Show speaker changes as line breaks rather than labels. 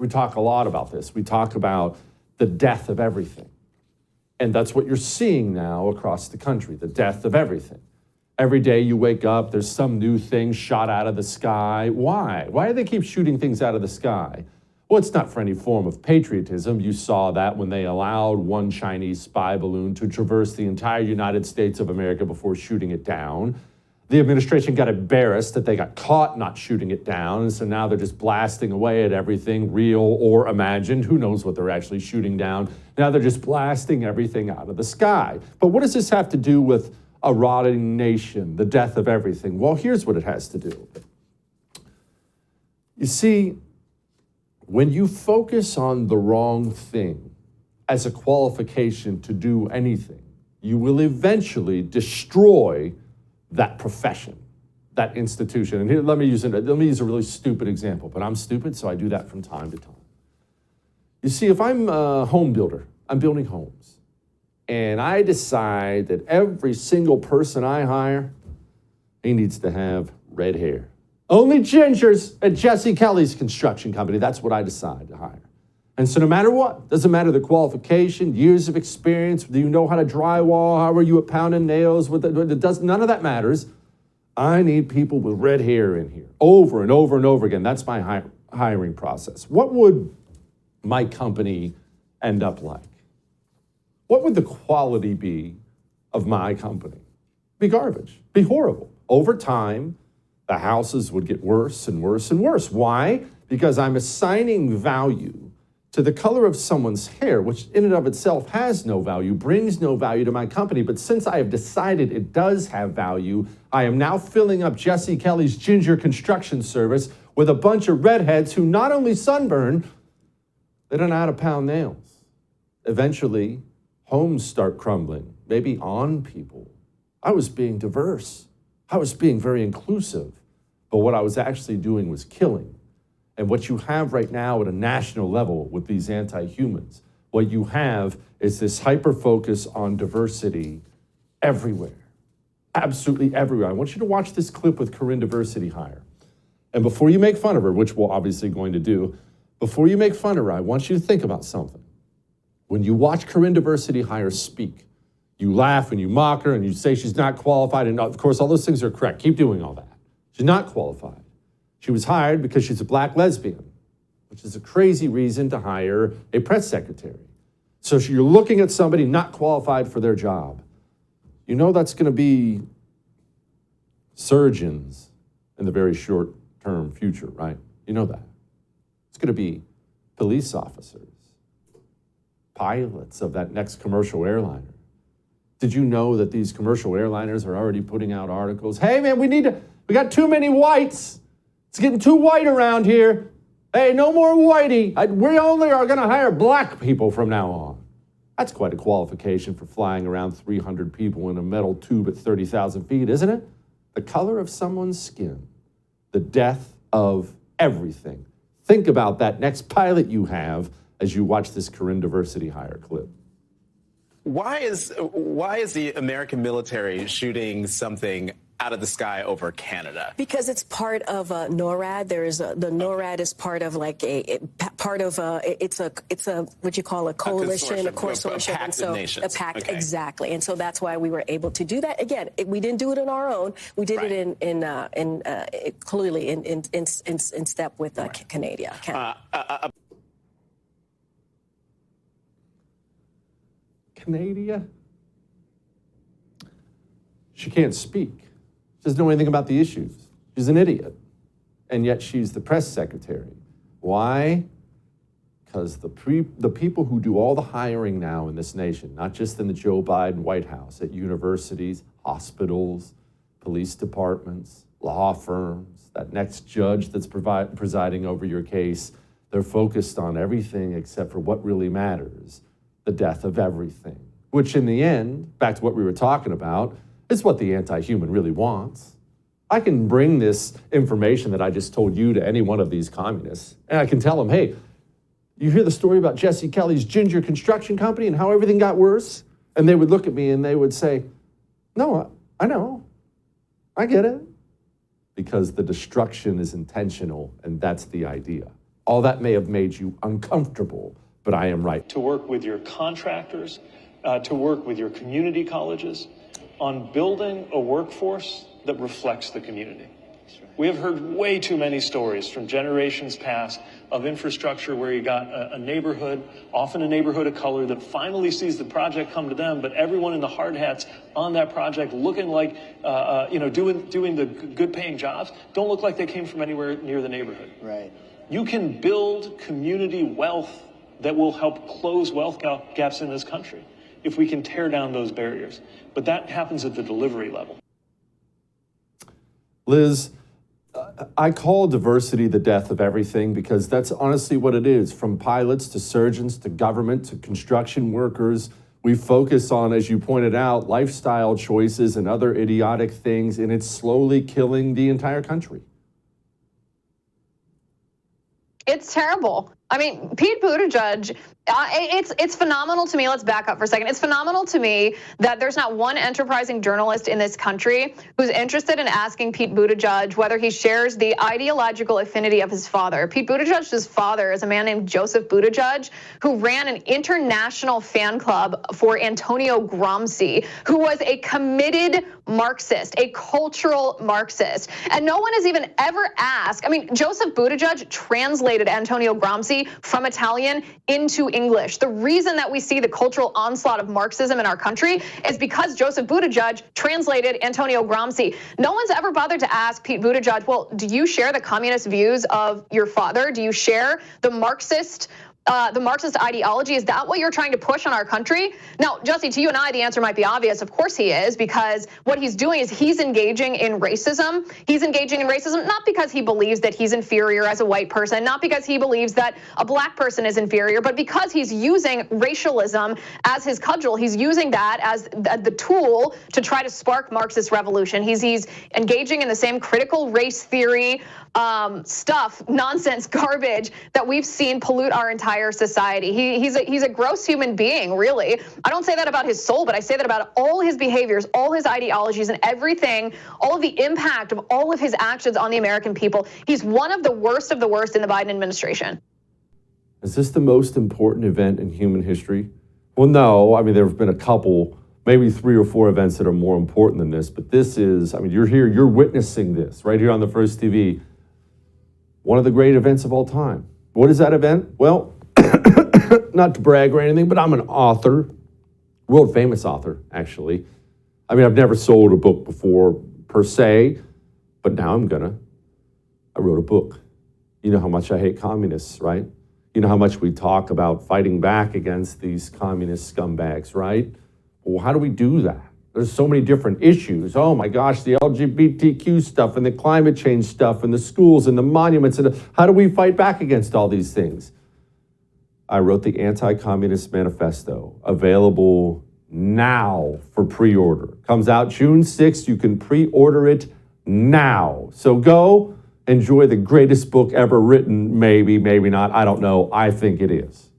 We talk a lot about this. We talk about the death of everything. And that's what you're seeing now across the country, the death of everything. Every day you wake up, there's some new thing shot out of the sky. Why? Why do they keep shooting things out of the sky? Well, it's not for any form of patriotism. You saw that when they allowed one Chinese spy balloon to traverse the entire United States of America before shooting it down. The administration got embarrassed that they got caught not shooting it down, and so now they're just blasting away at everything, real or imagined. Who knows what they're actually shooting down? Now they're just blasting everything out of the sky. But what does this have to do with a rotting nation, the death of everything? Well, here's what it has to do. You see, when you focus on the wrong thing as a qualification to do anything, you will eventually destroy that profession, that institution. And here, let me use a really stupid example, but I'm stupid, so I do that from time to time. You see, if I'm a home builder, I'm building homes, and I decide that every single person I hire, he needs to have red hair. Only gingers at Jesse Kelly's construction company. That's what I decide to hire. And so no matter what, doesn't matter the qualification, years of experience, do you know how to drywall, how are you at pounding nails, none of that matters. I need people with red hair in here, over and over and over again. That's my hiring process. What would my company end up like? What would the quality be of my company? Be garbage, be horrible. Over time, the houses would get worse and worse and worse. Why? Because I'm assigning value to the color of someone's hair, which in and of itself has no value, brings no value to my company. But since I have decided it does have value, I am now filling up Jesse Kelly's ginger construction service with a bunch of redheads who not only sunburn, they don't know how to pound nails. Eventually, homes start crumbling, maybe on people. I was being diverse. I was being very inclusive. But what I was actually doing was killing. And what you have right now at a national level with these anti-humans, what you have is this hyper-focus on diversity everywhere, absolutely everywhere. I want you to watch this clip with Corinne Diversity Hire. And before you make fun of her, which we're obviously going to do, before you make fun of her, I want you to think about something. When you watch Corinne Diversity Hire speak, you laugh and you mock her and you say she's not qualified. And of course, all those things are correct. Keep doing all that. She's not qualified. She was hired because she's a black lesbian, which is a crazy reason to hire a press secretary. So you're looking at somebody not qualified for their job. You know that's going to be surgeons in the very short-term future, right? You know that. It's going to be police officers, pilots of that next commercial airliner. Did you know that these commercial airliners are already putting out articles? Hey, man, we got too many whites. It's getting too white around here. Hey, no more whitey. We only are going to hire black people from now on. That's quite a qualification for flying around 300 people in a metal tube at 30,000 feet, isn't it? The color of someone's skin, the death of everything. Think about that next pilot you have as you watch this Corinne Diversity Hire clip.
Why is the American military shooting something out of the sky over Canada?
Because it's part of NORAD. The NORAD is part of it's a what you call a coalition, a consortium,
a pact of nations.
A pact,
okay.
Exactly. And so that's why we were able to do that. Again, we didn't do it on our own. We did it clearly in step with Canada.
Canada? She can't speak. She doesn't know anything about the issues. She's an idiot. And yet she's the press secretary. Why? Because the people who do all the hiring now in this nation, not just in the Joe Biden White House, at universities, hospitals, police departments, law firms, that next judge that's presiding over your case, they're focused on everything except for what really matters, the death of everything. Which in the end, back to what we were talking about, is what the anti-human really wants. I can bring this information that I just told you to any one of these communists, and I can tell them, hey, you hear the story about Jesse Kelly's ginger construction company and how everything got worse? And they would look at me and they would say, no, I know. I get it. Because the destruction is intentional, and that's the idea. All that may have made you uncomfortable, but I am right.
To work with your contractors, to work with your community colleges on building a workforce that reflects the community. We have heard way too many stories from generations past of infrastructure where you got a neighborhood, often a neighborhood of color, that finally sees the project come to them, but everyone in the hard hats on that project looking like, doing the good paying jobs, don't look like they came from anywhere near the neighborhood.
Right.
You can build community wealth that will help close wealth gaps in this country if we can tear down those barriers. But that happens at the delivery level.
Liz, I call diversity the death of everything because that's honestly what it is. From pilots to surgeons to government to construction workers, we focus on, as you pointed out, lifestyle choices and other idiotic things, and it's slowly killing the entire country.
It's terrible. I mean, Pete Buttigieg, it's phenomenal to me. Let's back up for a second. It's phenomenal to me that there's not one enterprising journalist in this country who's interested in asking Pete Buttigieg whether he shares the ideological affinity of his father. Pete Buttigieg's father is a man named Joseph Buttigieg, who ran an international fan club for Antonio Gramsci, who was a committed Marxist, a cultural Marxist. And no one has even ever asked. I mean, Joseph Buttigieg translated Antonio Gramsci from Italian into English. The reason that we see the cultural onslaught of Marxism in our country is because Joseph Buttigieg translated Antonio Gramsci. No one's ever bothered to ask Pete Buttigieg, well, do you share the communist views of your father? Do you share the Marxist ideology? Is that what you're trying to push on our country? Now, Jesse, to you and I, the answer might be obvious. Of course he is, because what he's doing is he's engaging in racism. He's engaging in racism not because he believes that he's inferior as a white person, not because he believes that a black person is inferior, but because he's using racialism as his cudgel. He's using that as the tool to try to spark Marxist revolution. He's engaging in the same critical race theory stuff, nonsense, garbage that we've seen pollute our entire society. He's a gross human being, really. I don't say that about his soul, but I say that about all his behaviors, all his ideologies, and everything, all of the impact of all of his actions on the American people. He's one of the worst in the Biden administration.
Is this the most important event in human history? Well, no. I mean, there have been a couple, maybe 3 or 4 events that are more important than this, but this is, I mean, you're here, you're witnessing this right here on the First TV. One of the great events of all time. What is that event? Well, not to brag or anything, but I'm an author, world famous author, actually. I mean, I've never sold a book before per se, but now I'm gonna. I wrote a book. You know how much I hate communists, right? You know how much we talk about fighting back against these communist scumbags, right? Well, how do we do that? There's so many different issues. Oh my gosh, the LGBTQ stuff and the climate change stuff and the schools and the monuments. And how do we fight back against all these things? I wrote the Anti-Communist Manifesto, available now for pre-order. Comes out June 6th. You can pre-order it now. So go enjoy the greatest book ever written. Maybe, maybe not. I don't know. I think it is.